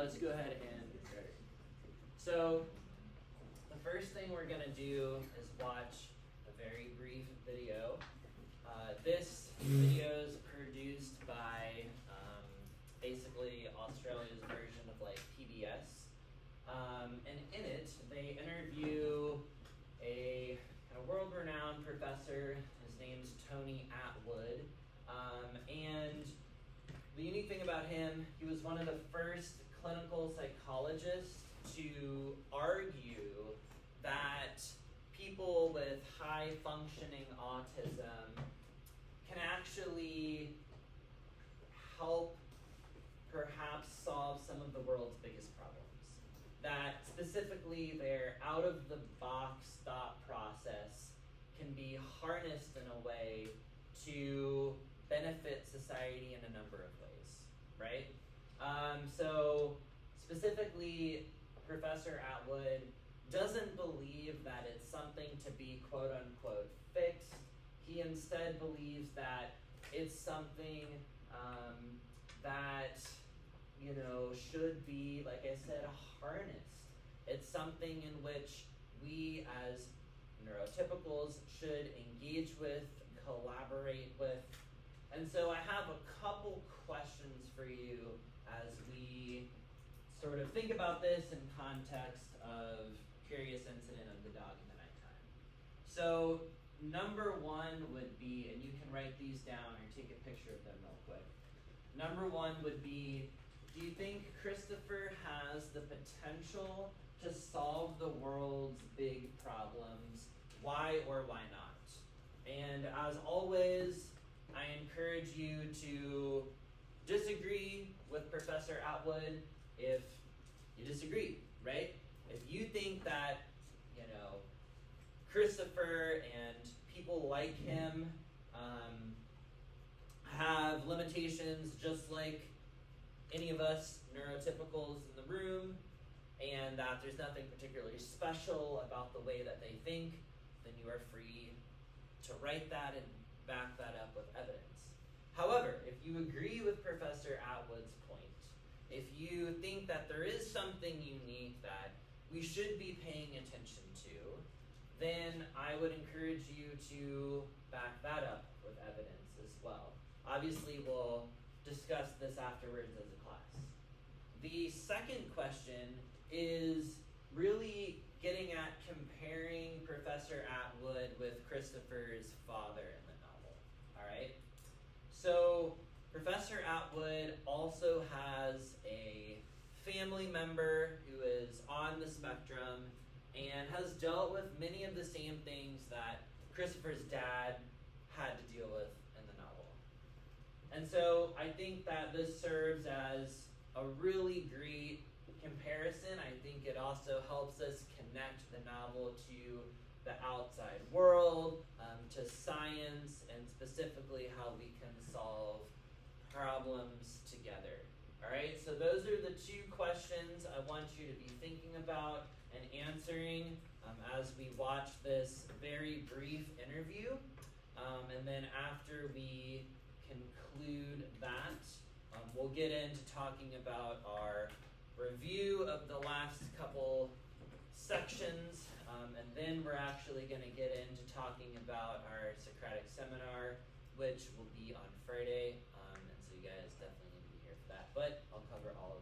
let's go ahead and get started. So, the first thing we're going to do is watch a very brief video. This video is produced by basically Australia's version of like PBS. And in it, they interview a kind of world-renowned professor. His name's Tony Attwood. And the unique thing about him, he was one of the first clinical psychologists to argue that people with high-functioning autism can actually help perhaps solve some of the world's biggest problems. That specifically their out-of-the-box thought process can be harnessed in a way to benefit society in a number of ways, right? So specifically, Professor Attwood doesn't believe that it's something to be quote-unquote fixed. He instead believes that it's something that, you know, should be, like I said, harnessed. It's something in which we as neurotypicals should engage with, collaborate with. And so I have a couple questions for you as we sort of think about this in context of Curious Incident of the Dog in the Nighttime. So number one would be, and you can write these down or take a picture of them real quick. Number one would be, do you think Christopher has the potential to solve the world's big problems? Why or why not? And as always, I encourage you to disagree with Professor Attwood if you disagree, right? If you think that, you know, Christopher and people like him have limitations just like any of us neurotypicals in the room, and that there's nothing particularly special about the way that they think, then you are free to write that and back that up with evidence. However, if you agree with Professor Attwood's point, if you think that there is something unique that we should be paying attention to, then I would encourage you to back that up with evidence as well. Obviously, we'll discuss this afterwards as a class. The second question is really getting at comparing Professor Attwood with Christopher's father in the novel, all right? So Professor Attwood also has a family member who is on the spectrum and has dealt with many of the same things that Christopher's dad had to deal with in the novel. And so I think that this serves as a really great comparison. I think it also helps us connect the novel to the outside world, to science, and specifically how we can solve problems together. All right, so those are the two questions I want you to be thinking about and answering as we watch this very brief interview. And then after we conclude that, we'll get into talking about our review of the last couple sections, and then we're actually going to get into talking about our Socratic seminar, which will be on Friday, and so you guys definitely need to be here for that, but I'll cover all of